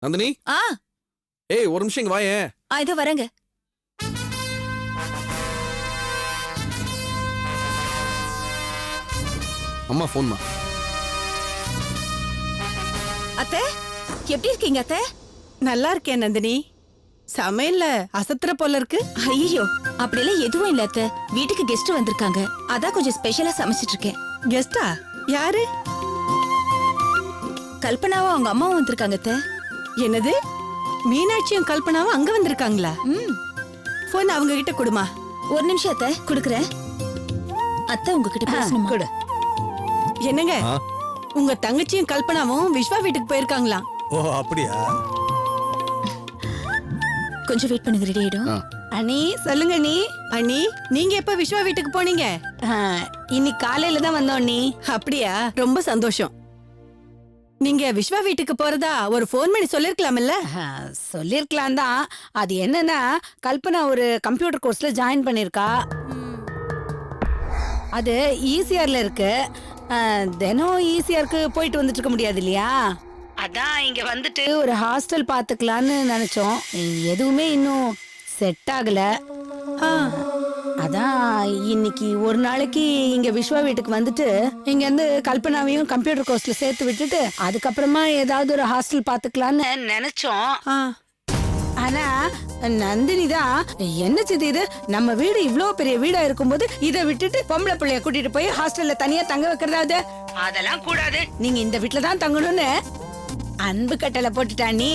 நந்தினி ஆ ஏய் ஒரு நிமிஷம் இங்க வாயேன். இதோ வரேங்க. அம்மா போன்மா. அத்தை எப்படி இருக்கீங்க அத்தை? நல்லா இருக்கேன் நந்தினி. சமையல்ல அசத்துற போல இருக்கு. ஐயோ அப்படிலாம் எதுவும் இல்ல அத்தை. வீட்டுக்கு கெஸ்ட் வந்திருக்காங்க, அதான் கொஞ்சம் ஸ்பெஷலா சமைச்சிட்டு இருக்கேன். கெஸ்டா? யாரு? கல்பனாவும் அவங்க அம்மாவும் வந்திருக்காங்க அத்தை. என்னது, மீனாட்சியும் கல்பனாவும் அங்க வந்திருக்காங்களா? ம் போன் அவங்க கிட்ட கொடுமா. ஒரு நிமிஷம் அத்தை, குடுக்குறேன். அத்தை உங்ககிட்ட பேசணுமா? கொடு. என்னங்க, உங்க தங்கச்சியும் கல்பனாவும் விஸ்வா வீட்டுக்கு போயிருக்காங்களாம். ஓ அப்படியா? கொஞ்சம் வெயிட் பண்ணுங்க, ரெடி ஆயிடும். அண்ணி சொல்லுங்க நீ. அண்ணி, நீங்க எப்ப விஸ்வா வீட்டுக்கு போனீங்க? இன்னைக்கு காலையில தான் வந்தோம் நீ. அப்படியா, ரொம்ப சந்தோஷம். நீங்க விஸ்வா வீட்டுக்கு போறதா ஒரு போன் பண்ணி சொல்லிருக்கலாம்ல? சொல்லிருக்கலாம் தான். அது என்னன்னா, கல்பனா ஒரு கம்ப்யூட்டர் கோர்ஸ்ல ஜாயின் பண்ணிருக்கா. அது ஈசிஆர்ல இருக்கு. தினம் ஈசிஆருக்கு போயிட்டு வந்துட்டு இருக்க முடியாது இல்லையா? அதான் இங்க வந்துட்டு ஒரு ஹாஸ்டல் பாத்துக்கலான்னு நினைச்சோம். எதுவுமே இன்னும் செட் ஆகல. அதான் இன்னைக்கு ஒரு நாளைக்கு இங்க விஸ்வா வீட்டுக்கு வந்துட்டு இங்க இருந்து கல்பனாவையும் கம்ப்யூட்டர் கோர்ஸ்ல சேர்த்து விட்டுட்டு அதுக்கப்புறமா ஏதாவது ஒரு ஹாஸ்டல் பாத்துக்கலான்னு நினைச்சோம். ஆனா நந்தினி தான், என்ன சிதி இது, நம்ம வீடு இவ்ளோ பெரிய வீடா இருக்கும்போது இதை விட்டுட்டு பொம்பளை பிள்ளைய கூட்டிட்டு போய் ஹாஸ்டல்ல தனியா தங்க வைக்கிறதாவது அதெல்லாம் கூடாது, நீங்க இந்த வீட்டுல தான் தங்கணும்னு அன்பு கட்டளை போட்டுட்டா. நீ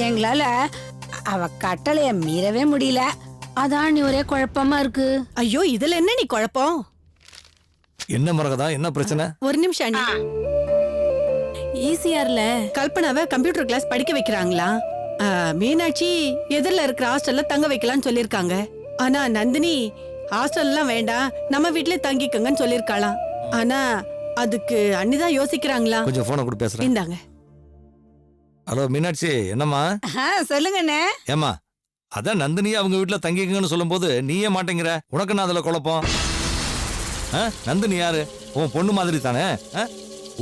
எங்களால அவ கட்டளைய மீறவே முடியல. அதான் நீ ஒரே குழப்பமா இருக்கு. ஐயோ, இதுல என்ன நீ குழப்பம்? என்ன மரகதா, என்ன பிரச்சனை? ஒரு நிமிஷம் அண்ணி. ஈசிஆர்ல கல்பனாவை கம்ப்யூட்டர் கிளாஸ் படிக்க வைக்கிறாங்களா? மீனாட்சி எதிரில இருக்கிற ஹாஸ்டல்ல தங்க வைக்கலாம்னு சொல்லிருக்காங்க. ஆனா நந்தினி ஹாஸ்டல்லாம் வேண்டாம், நம்ம வீட்லயே தங்கிக்கங்கன்னு சொல்லிருக்காளாம். ஆனா அதுக்கு அண்ணிதான் யோசிக்கிறாங்களா? கொஞ்சம் போனை கூட பேசுறேன். இந்தாங்க. ஹலோ மீனாட்சி, என்னம்மா? சொல்லுங்கண்ணே. ஏமா, அதான் நந்தினி அவங்க வீட்டுல தங்கிக்கங்கன்னு சொல்லும் போது நீயே மாட்டேங்கிற. உனக்கு நான் அதுல குழப்பம்? நந்தினி யாரு? உன் பொண்ணு மாதிரி தானே.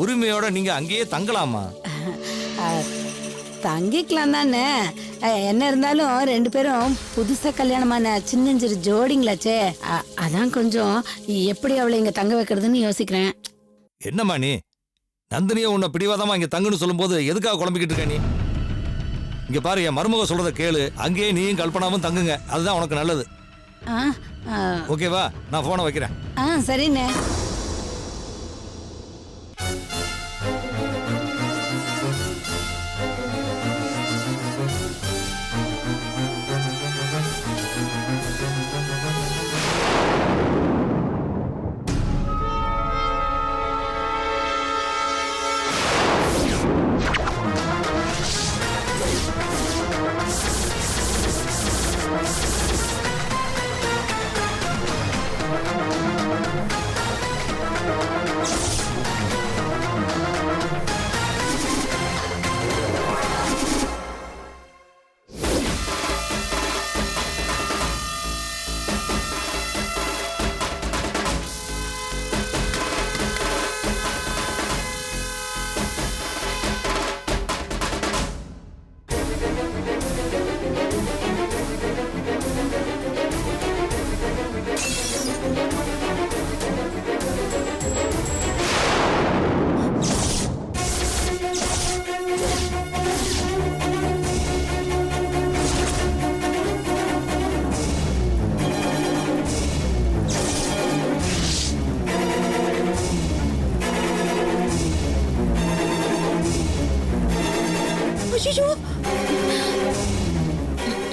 உரிமையோட நீங்க அங்கேயே தங்கலாமா? தங்கிக்கலாம் தானே. என்ன இருந்தாலும் ரெண்டு பேரும் புதுசா கல்யாணமான சின்னஞ்சிறு ஜோடிங்களாச்சே. அதான் கொஞ்சம் எப்படி அவளை இங்க தங்க வைக்கிறதுன்னு யோசிக்கிறேன். என்னம்மா நீ, நந்தினிய உன்னை பிடிவாதமா இங்க தங்குன்னு சொல்லும் போது எதுக்காக குழம்பிக்கிட்டு இருக்க நீ? இங்க பாரு, என் மருமக சொல்றத கேளு. அங்கேயே நீயும் கல்பனாவும் தங்குங்க, அதுதான் உனக்கு நல்லது. ஓகேவா? நான் போனை வைக்கிறேன். சரிண்ணே.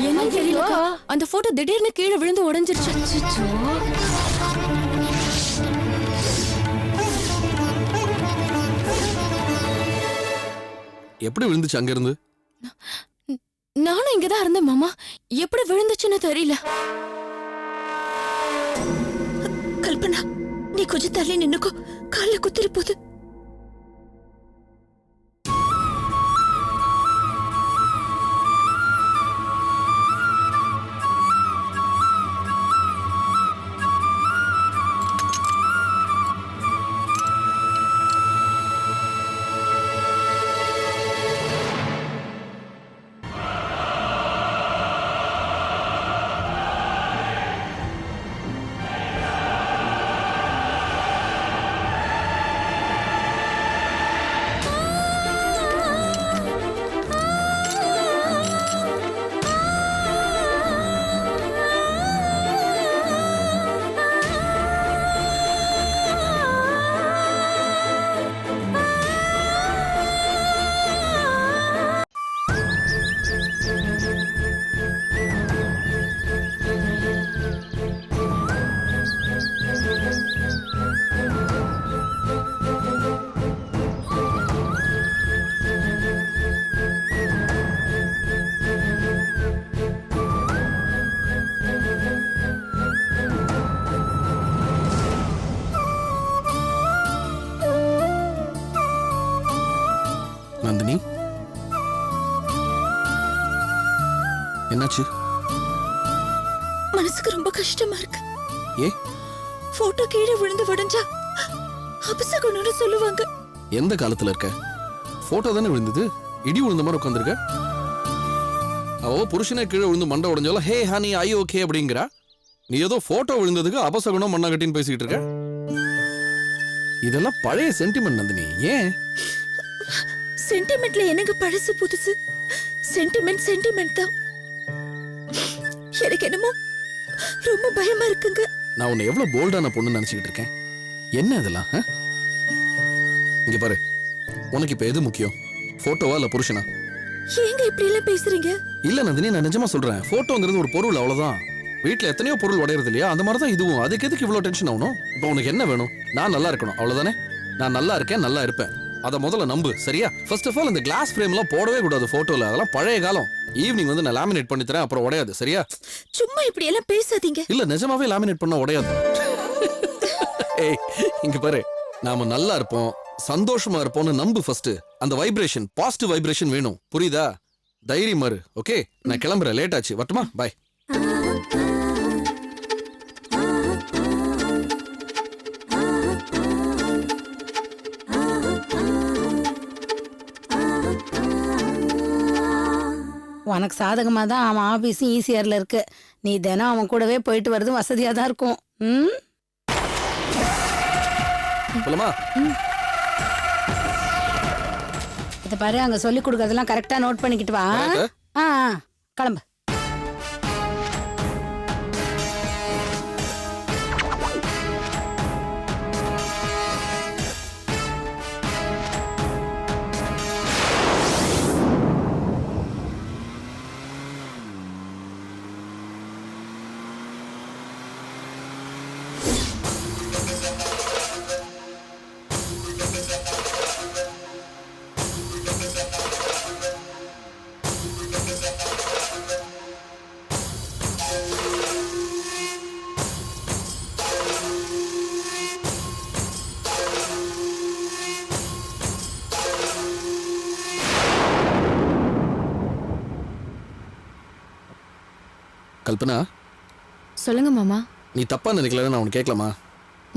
என்ன தெரியல, அந்த போட்டோ திடீர்னு கீழே விழுந்து உடைஞ்சிருச்சு. எப்படி விழுந்துச்சு அங்க இருந்து? நானும் இங்கதான் இருந்தேன் மாமா, எப்படி விழுந்துச்சுன்னு தெரியல. கல்பனா, நீ கொஞ்சம் தள்ளி நின்னுக்கோ, கால்ல குத்திரி போகுது. என்னாச்சு? மனசுக்கு ரொம்ப கஷ்டமா இருக்கு. ஏ போட்டோ கீழே விழுந்து உடைஞ்சா அபசகுணம்னு சொல்லுவாங்க. எந்த காலத்துல இருக்க? போட்டோ தானே விழுந்தது, இடி விழுந்த மாதிரி உட்காந்துருக்க. அவ புருஷனே கீழே விழுந்து மண்டை உடைஞ்சாலும் ஹே ஹனி ஐ ஓகே அப்படிங்கிறா. நீ ஏதோ போட்டோ விழுந்ததுக்கு அபசகுணம் மண்ணாகட்டின்னு பேசிக்கிட்டு இருக்க. இதெல்லாம் பழைய சென்டிமெண்ட் நந்தினி. ஏன் சென்டிமெண்ட்ல எனக்கு பழசு புதுசு? சென்டிமெண்ட் தான். எனக்கு என்னமோ ரொம்ப பயமா இருக்குங்க. நான் உன்னை எவ்வளவு போல்டான பொண்ணு நினைச்சுக்கிட்டு இருக்கேன். என்ன இதெல்லாம்? இங்க பாரு, உனக்கு இப்ப எது முக்கியம், போட்டோவா இல்ல புருஷனா? ஏங்க இப்படி எல்லாம் பேசுறீங்க? இல்ல நந்தினி, நான் நிஜமா சொல்றேன். போட்டோங்கிறது ஒரு பொருள், அவ்வளவுதான். வீட்டுல எத்தனையோ பொருள் உடையறது இல்லையா? அந்த மாதிரி தான் இதுவும். அதுக்கு எதுக்கு இவ்வளவு டென்ஷன் ஆகணும்? இப்போ உனக்கு என்ன வேணும்? நான் நல்லா இருக்கணும், அவ்வளவுதானே. நான் நல்லா இருக்கேன், நல்லா இருப்பேன், அதை முதல்ல நம்பு, சரியா? ஃபர்ஸ்ட் ஆஃப் ஆல் இந்த கிளாஸ் ஃப்ரேம் எல்லாம் போடவே கூடாது போட்டோல. அதெல்லாம் பழைய காலம். ஈவினிங் வந்து நான் லேமினேட் பண்ணி தரேன், அப்புறம் உடையாது, சரியா? சும்மா இப்படி எல்லாம் பேசாதீங்க. இல்ல நிஜமாவே லேமினேட் பண்ண உடையாது. ஏய் இங்க பாரு, நாம நல்லா இருப்போம், சந்தோஷமா இருப்போம்னு நம்பு ஃபர்ஸ்ட். அந்த வைப்ரேஷன், பாசிட்டிவ் வைப்ரேஷன் வேணும், புரியுதா? தைரியம் மாறு. ஓகே, நான் கிளம்புறேன், லேட் ஆச்சு, வரட்டுமா? பை. உனக்கு சாதகமா தான் அவன் ஆபீஸும் ஈசிஆர்ல இருக்கு. நீ தினம் அவன் கூடவே போயிட்டு வர்றதும் வசதியா தான் இருக்கும். ம், போலாமா? இத பாரு, அங்க சொல்லி கொடுக்கறதெல்லாம் கரெக்டா நோட் பண்ணிக்கிட்டு வா. ஆ, கிளம்பு. கல்பனா, சொல்லுங்க மாமா. நீ தப்பா நினைக்கல, நான் உனக்கு கேட்கலாமா?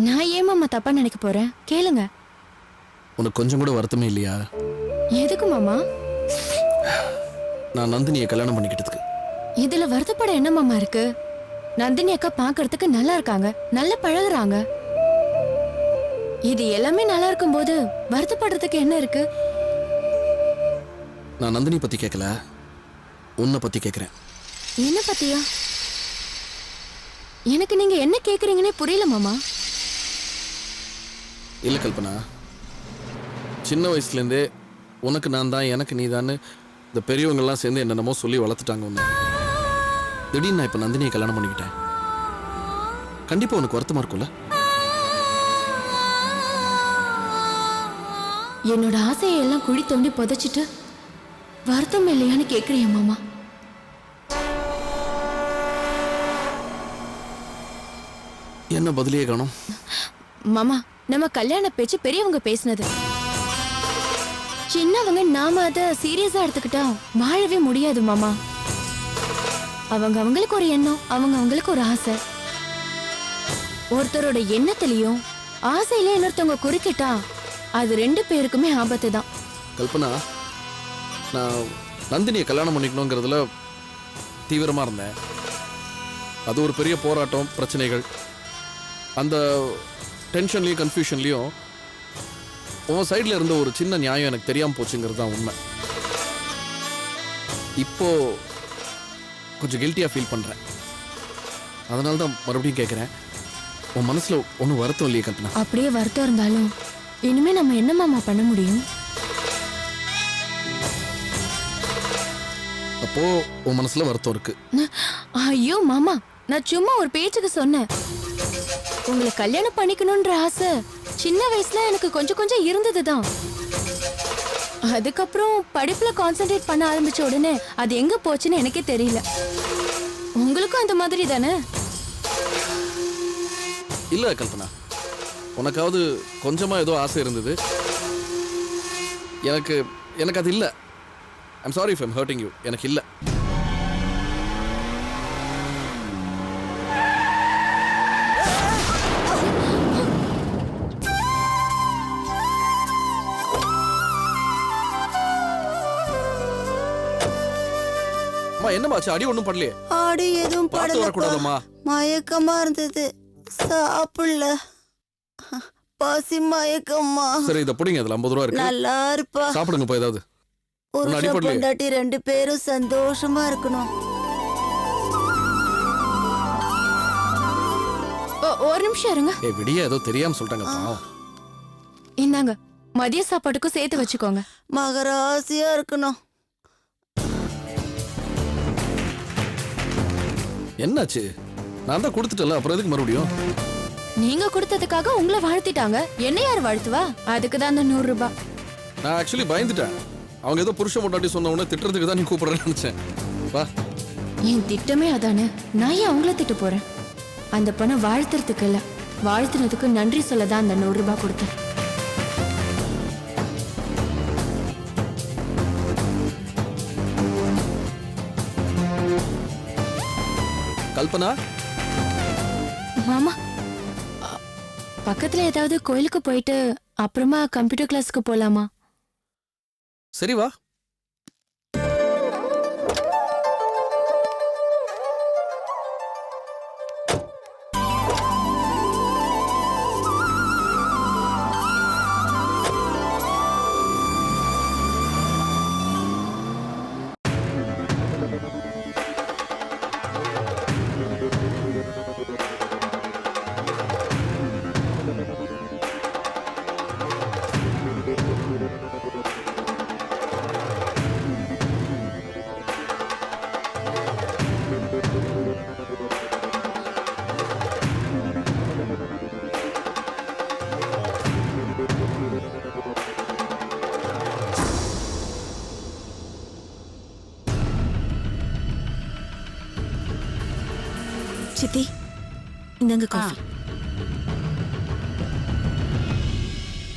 நான் ஏன் மாமா தப்பா நினைக்க போறேன்? கேளுங்க. உனக்கு கொஞ்சம் கூட வருத்தமே இல்லையா? எதுக்கு மாமா? நான் நந்தினியை கல்யாணம் பண்ணிக்கிட்டதுக்கு. இதுல வருத்தப்பட என்ன மாமா இருக்கு? நந்தினி அக்கா பாக்குறதுக்கு நல்லா இருக்காங்க, நல்லா பழகுறாங்க. இது எல்லாமே நல்லா இருக்கும்போது வருத்தப்படுறதுக்கு என்ன இருக்கு? நான் நந்தினி பத்தி கேட்கல, உன்னை பத்தி கேட்கிறேன். என்ன பத்தியா? எனக்கு நீங்க என்ன கேக்குறீங்கன்னே புரியல மாமா. இல்ல கல்பனா, சின்ன வயசுலேருந்தே உனக்கு நான் தான், எனக்கு நீ தான், இந்த பெரியவங்கெல்லாம் சேர்ந்து என்னென்னமோ சொல்லி வளர்த்துட்டாங்க ஒன்று. திடீர்னு நான் இப்போ நந்தினியை கல்யாணம் பண்ணிக்கிட்டேன். கண்டிப்பா உனக்கு வருத்தமா இருக்கும்ல? என்னோட ஆசையை எல்லாம் குழி தோண்டி புதைச்சிட்டு வருத்தம் இல்லையான்னு கேக்குறிய மாமா? என்ன பதிலே காணும்? மாமா, நம்ம கல்யாண பேச்சு பெரியவங்க பேசினது. சின்னவங்க நாம அத சீரியஸா எடுத்துக்கிட்டா வாழவே முடியாது மாமா. அவங்க அவங்களுக்கு ஒரு எண்ணம், அவங்க அவங்களுக்கு ஒரு ஆசை. ஒருத்தரோட எண்ணத்திலையும் ஆசையில இன்னொருத்தவங்க குறுக்கிட்டா அது ரெண்டு பேருக்குமே ஆபத்து தான். கல்பனா, நான் நந்தினியை கல்யாணம் பண்ணிக்கணுங்கிறதுல தீவிரமா இருந்தேன். அது ஒரு பெரிய போராட்டம், பிரச்சனைகள். அந்த டென்ஷன்லையும் கன்ஃபியூஷன்லையும் உன் சைடில் இருந்த ஒரு சின்ன நியாயம் எனக்கு தெரியாமல் போச்சுங்கிறது தான் உண்மை. இப்போ கொஞ்சம் கில்ட்டியாக ஃபீல் பண்ணுறேன். அதனால தான் மறுபடியும் கேட்குறேன், உன் மனசில் ஒன்றும் வருத்தம் இல்லையே கல்பனா? அப்படியே வருத்தம் இருந்தாலும் இனிமே நம்ம என்ன மாமா பண்ண முடியும்? அப்போ உன் மனசுல வருத்தம் இருக்கு? ஐயோ மாமா, நான் சும்மா ஒரு பேச்சுக்கு சொன்னேன். உங்களை கல்யாணம் பண்ணிக்கணும்ன்ற ஆசை சின்ன வயசுல எனக்கு கொஞ்சம் கொஞ்சம் இருந்ததுதான். அதுக்கப்புறம் படிப்புல கான்சென்ட்ரேட் பண்ண ஆரம்பிச்ச உடனே அது எங்க போச்சுன்னு எனக்கே தெரியல. உங்களுக்கும் அந்த மாதிரி தானே? இல்ல கல்பனா, உனக்காவது கொஞ்சமா ஏதோ ஆசை இருந்தது. எனக்கு அது இல்ல. I'm sorry if I'm hurting you. எனக்கு இல்ல. அம்மா என்னமாச்சு? அடி ஒண்ணும் பண்ணலையே? ஆடி எதுவும் பார்த்து படலப்பா. வரக்கூடாதம்மா. மயக்கமா இருந்தது, சாப்பிடல. பசி மயக்கம்மா. சரி இத புடிங்க, அதுல 50 ரூபா இருக்கு. நல்லா இருப்பா. சாப்பிடுங்க போய் ஏதாவது. ஒண்ணும் புருஷ அடிபடலையே? பொண்டாட்டி 2 பேரும் சந்தோஷமா இருக்கணும். ஒரு நிமிஷம் இருங்க. ஏய் விடிய ஏதோ தெரியாம சொல்லிட்டாங்க பாவம். இந்தாங்க, மதிய சாப்பாட்டுக்கும் சேர்த்து வச்சுக்கோங்க. மகராசியா இருக்கணும். என்னாச்சு? நான் தான் கொடுத்துட்டல, அப்புறம் எதுக்கு மறுபடியும்? நீங்க கொடுத்ததுக்காக உங்களை வாழ்த்திட்டாங்க, என்ன யார் வாழ்த்துவா? அதுக்கு தான் அந்த 100 ரூபாய். நான் ஆக்சுவலி பயந்துட்டேன். அவங்க ஏதோ புருஷ பொண்டாட்டி சொன்ன உடனே திட்டுறதுக்கு தான் நீ கூப்பிடுறேன்னு நினைச்சேன். வா. என் திட்டமே அதானே, நான் ஏன் அவங்கள திட்ட போறேன்? அந்த பணம் வாழ்த்துறதுக்கு இல்ல, வாழ்த்துனதுக்கு நன்றி சொல்லதான் அந்த 100 ரூபாய் கொடுத்தேன். கல்பனா, மாமா, பக்கத்துல ஏதாவது கோயிலுக்கு போயிட்டு அப்புறமா கம்ப்யூட்டர் கிளாஸ்க்கு போலாமா? சரி வா. சித்தி, இந்தாங்க காஃபி.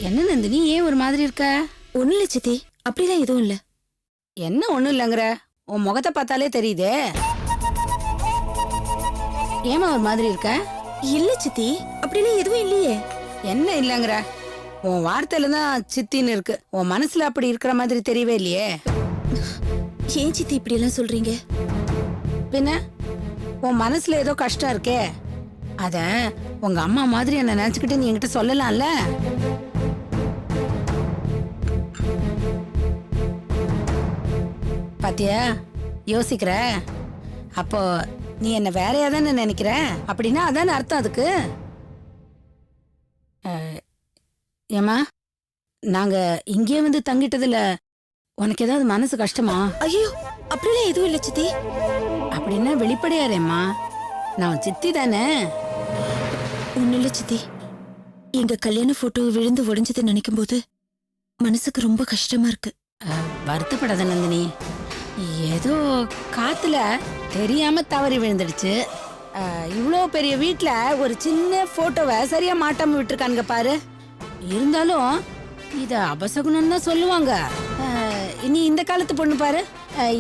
என்ன நந்தினி, ஏன் ஒரு மாதிரி இருக்க? ஒண்ணும் இல்ல சித்தி, அப்படிலாம் எதுவும் இல்ல. என்ன ஒண்ணும் இல்லைங்கிற? உன் முகத்தை பார்த்தாலே தெரியுதே. ஏமா ஒரு மாதிரி இருக்க? இல்ல சித்தி, அப்படிலாம் எதுவும் இல்லையே. என்ன இல்லைங்கிற? உன் வார்த்தையில தான் சித்தின்னு இருக்கு. உன் மனசுல அப்படி இருக்கிற மாதிரி தெரியவே இல்லையே. ஏன் சித்தி இப்படி எல்லாம் சொல்றீங்க? பின்ன உன் மனசுல ஏதோ கஷ்டம் இருக்கே, அத உங்க அம்மா மாதிரி என்ன நினைச்சுக்கிட்டு நீ என்கிட்ட சொல்லலாம்ல. பாத்தியா, யோசிக்கிற. அப்போ நீ என்ன வேறையா தானே நினைக்கிற? அப்படின்னா அதானே அர்த்தம் அதுக்கு. ஏமா, நாங்க இங்கே வந்து தங்கிட்டதுல உனக்கு ஏதாவது மனசு கஷ்டமா? ஐயோ, அப்படிலாம் எதுவும் இல்ல சித்தி. அப்படின்னா வெளிப்படையாரேம்மா, நான் சித்தி தானே. ஒண்ணும் இல்ல சித்தி, எங்க கல்யாண போட்டோ விழுந்து உடைஞ்சதை நினைக்கும் போது மனசுக்கு ரொம்ப கஷ்டமா இருக்கு. வருத்தப்படாத நந்தினி, ஏதோ காத்துல தெரியாம தவறி விழுந்துடுச்சு. இவ்வளோ பெரிய வீட்டுல ஒரு சின்ன போட்டோவை சரியா மாட்டாம விட்டுருக்கானுங்க பாரு. இருந்தாலும் இத அபசகுணம் தான் சொல்லுவாங்க. இனி இந்த காலத்து பொண்ணு பாரு,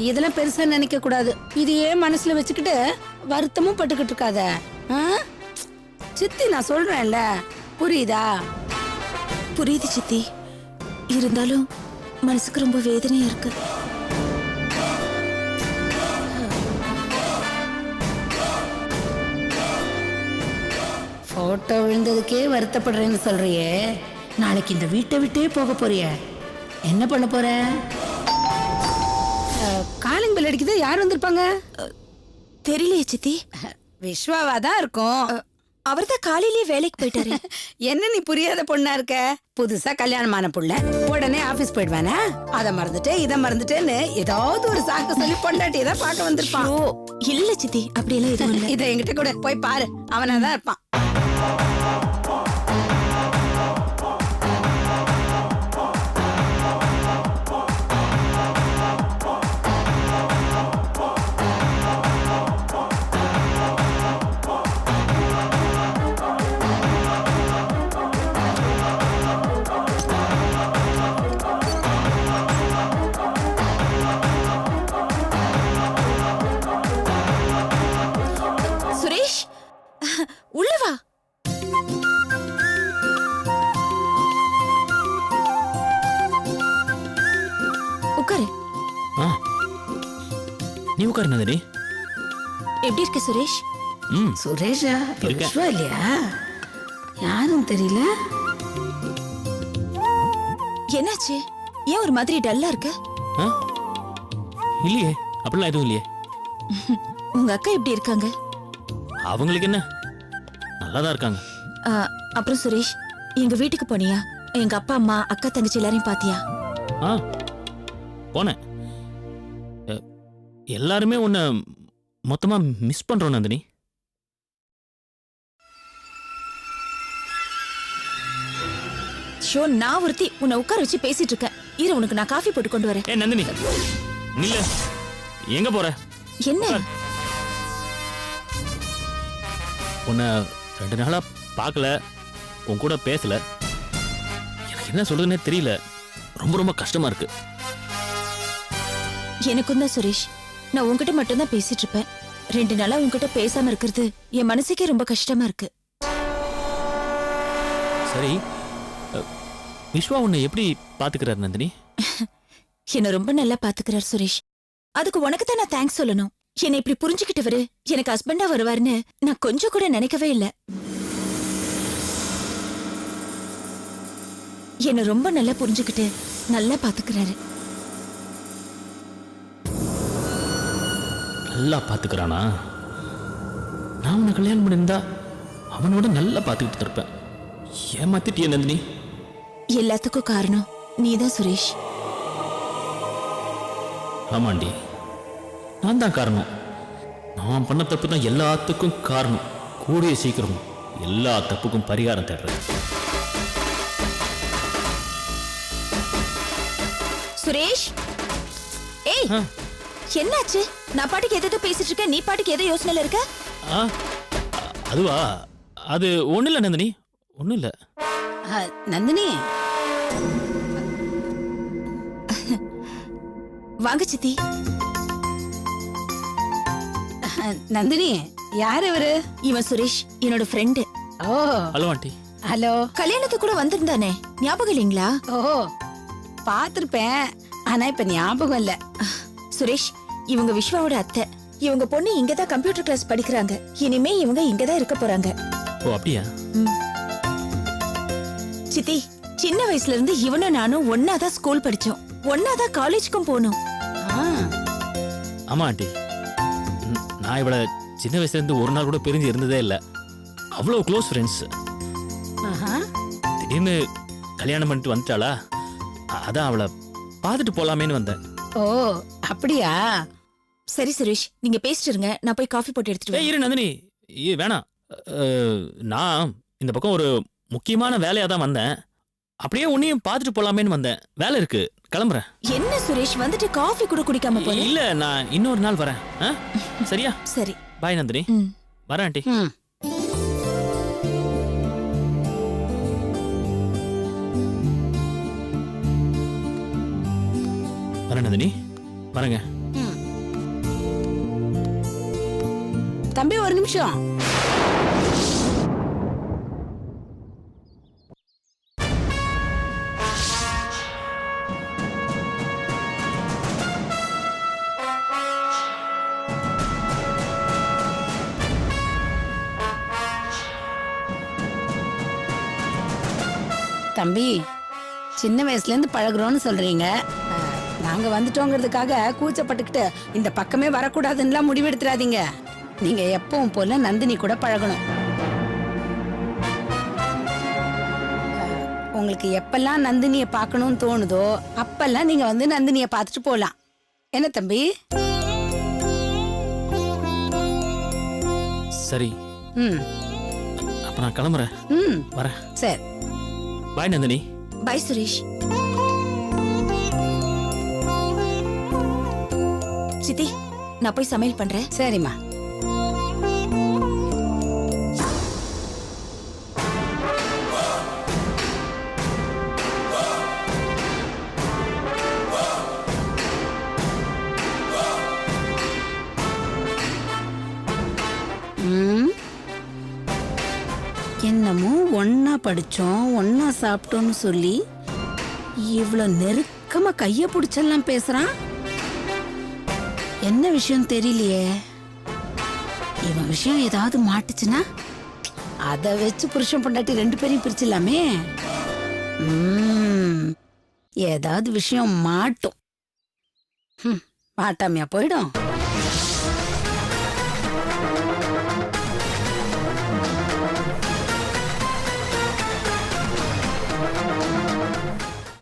இதெல்லாம் பெருசா நினைக்க கூடாது. இதையே மனசுல வச்சுக்கிட்டு வருத்தமும் பட்டுக்கிட்டு இருக்காத. சித்தி, நான் சொல்றேன்ல, புரியுதா? புரியுது சித்தி, இருந்தாலும் மனசுக்கு ரொம்ப வேதனையா இருக்கு. போட்டோ விழுந்ததுக்கே வருத்தப்படுறேன்னு சொல்றியே, நாளைக்கு இந்த வீட்டை விட்டே போக போறிய, என்ன பண்ண போற? காலிங் பெல் அடிக்குது, யார் வந்திருப்பாங்க? தெரியலையே சித்தி. விஸ்வாவா தான் இருக்கும். அவர்தான் காலையிலேயே வேலைக்கு போயிட்டாரு. என்ன நீ புரியாத பொண்ணா இருக்க? புதுசா கல்யாணமான புள்ள, உடனே ஆபீஸ் போயிடுவானா? அத மறந்துட்டு இத மறந்துட்டேன்னு ஏதாவது ஒரு சாக்கு சொல்லி பொண்டாட்டியை தான் பார்க்க வந்திருப்பான். இல்ல சித்தி, அப்படியெல்லாம் எதுவும் இல்ல. இத என்கிட்ட கூட போய் பாரு, அவனாதான் இருப்பான். சுரேஷ், உள்ள நீ உட்காரு நந்தினி. எப்படி இருக்க சுரேஷ்? ம் சுரேஷா இப்ப இருக்கேன். விஸ்வா இல்லையா? யாரும் தெரியல. என்னாச்சு? ஏன் ஒரு மாதிரி டல்லா இருக்க? ஆ? இல்லையே, அப்படிலாம் எதுவும் இல்லையே. உங்க அக்கா எப்படி இருக்காங்க? அவங்களுக்கு என்ன, நல்லா தான் இருக்காங்க. அப்புறம் சுரேஷ், எங்க வீட்டுக்கு போனியா? எங்க அப்பா அம்மா அக்கா தங்கச்சி எல்லாரையும் பாத்தியா? ஆ போனேன். எல்லாருமே உன்னை மொத்தமா மிஸ் பண்றோம் நந்தினி. ஷோ, நான் ஒருத்தி உன்னை உட்கார வச்சு பேசிட்டு இருக்கேன். இரு, உனக்கு நான் காஃபி போட்டு கொண்டு வரேன். ஏ நந்தினி, நில்ல. எங்க போற? என்ன? உன்னை 2 நாளா பார்க்கல, உன் கூட பேசல. எனக்கு என்ன சொல்றதுன்னே தெரியல. ரொம்ப ரொம்ப கஷ்டமா இருக்கு. எனக்கும் தான் சுரேஷ். நான் உன்கிட்ட மட்டும் தான் பேசிட்டு இருப்பேன். 2 நாளா உன்கிட்ட பேசாம இருக்கிறது என் மனசுக்கே ரொம்ப கஷ்டமா இருக்கு. சரி, விஸ்வா உன்னை எப்படி பாத்துக்கிறார் நந்தினி? என்ன ரொம்ப நல்லா பாத்துக்கிறார் சுரேஷ். அதுக்கு உனக்கு தான் நான் தேங்க்ஸ் சொல்லணும். என்னை இப்படி புரிஞ்சுக்கிட்டவரு எனக்கு ஹஸ்பண்டா வருவாருன்னு நான் கொஞ்சம் கூட நினைக்கவே இல்ல. என்ன ரொம்ப நல்லா புரிஞ்சுக்கிட்டு நல்லா பாத்துக்கிறாரு. நல்லா பாத்துக்கிறானா? நான் உன்னை கல்யாணம் பண்ணியிருந்தா அவனோட நல்லா பாத்துக்கிட்டு இருப்பேன். ஏமாத்திட்டிய நந்தினி. எல்லாத்துக்கும் காரணம் நீதான் சுரேஷ். ஆமாண்டி, நான் தான் காரணம். நான் பண்ண தப்பு தான் எல்லாத்துக்கும் காரணம். கூடிய சீக்கிரம் எல்லா தப்புக்கும் பரிகாரம் தேடுறேன். சுரேஷ், ஏய், என்னாச்சு? நான் பாட்டுக்கு எதோ பேசிட்டு இருக்கேன், நீ பாட்டுக்கு எதோ யோசனையில இருக்க? ஆ, அதுவா? அது ஒன்றும் இல்லை நந்தினி, ஒன்றும் இல்லை. நந்தினி, வாங்க சித்தி. நந்தினி யார் இவரு? இவன் சுரேஷ், என்னோட ஃப்ரெண்டு. ஓ ஹலோ ஆண்டி. ஹலோ. கல்யாணத்துக்கு கூட வந்திருந்தானே, ஞாபகம் இல்லைங்களா? ஓ பாத்திருப்பேன், ஆனா இப்ப ஞாபகம் இல்ல. சுரேஷ், இவங்க விஸ்வாவோட அத்தை. இவங்க பொண்ணு இங்கதான் கம்ப்யூட்டர் கிளாஸ் படிக்கிறாங்க. இனிமே இவங்க இங்கதான் இருக்க போறாங்க. ஓ அப்படியா? சித்தி, சின்ன வயசுல இருந்து இவனும் நானும் ஒன்னாதான் ஸ்கூல் படிச்சோம், ஒன்னாதான் காலேஜ்க்கும் போனோம். ஆமா ஆண்டி, நான் இவளை சின்ன வயசுல இருந்து ஒரு நாள் கூட பிரிஞ்சு இருந்ததே இல்லை. அவ்வளோ க்ளோஸ் ஃப்ரெண்ட்ஸ். திடீர்னு கல்யாணம் பண்ணிட்டு வந்துட்டாளா, அதான் அவளை பார்த்துட்டு போலாமேன்னு வந்தேன். ஓ அப்படியா? சரி சுரேஷ், நீங்க பேசிட்டு இருங்க, நான் போய் காஃபி போட்டு எடுத்துட்டு வரேன். இரு நந்தினி, வேணாம். நான் இந்த பக்கம் ஒரு முக்கியமான வேலையா தான் வந்தேன். அப்படியே உன்னையும் பார்த்துட்டு போலாமேன்னு வந்தேன். வேலை இருக்கு, கிளம்புறேன். என்ன சுரேஷ், வந்துட்டு காஃபி கூட குடிக்காம போற? இல்ல, நான் இன்னொரு நாள் வரேன். சரியா? சரி, பாய் நந்தினி. வரேன் ஆண்டி. வரேன் நந்தினி, வரேங்க. தம்பி ஒரு நிமிஷம். தம்பி, சின்ன வயசுல இருந்து பழகுறோம்னு சொல்றீங்க. நாங்க வந்துட்டோங்கிறதுக்காக கூச்சப்பட்டுக்கிட்டு இந்த பக்கமே வரக்கூடாதுன்னுலாம் முடிவெடுத்துறாதீங்க. நீங்க எப்பவும் போல நந்தினி கூட பழகணும். உங்களுக்கு எப்பெல்லாம் நந்தினியை பார்க்கணும்னு தோணுதோ அப்பெல்லாம் நீங்க வந்து நந்தினியை பார்த்துட்டு போலாம். என்ன தம்பி? சரி, அப்ப நான் கிளம்புறேன். வரேன். சரி, பாய் நந்தினி. பாய் சுரேஷ். சித்தி, நான் போய் சமையல் பண்றேன். சரிம்மா. என்னமோ ஒன்னா படிச்சோம், ஒன்னா சாப்பிட்டோம்னு சொல்லி இவ்வளவு நெருக்கமா கைய பிடிச்செல்லாம் பேசுறான். என்ன விஷயம் தெரியலையே. இவன் விஷயம் ஏதாவது மாட்டுச்சுன்னா அதை வச்சு புருஷன் பொண்டாட்டி 2 பேரையும் பிரிச்சிடலாமே. ஏதாவது விஷயம் மாட்டும். மாட்டாமையா போயிடும்.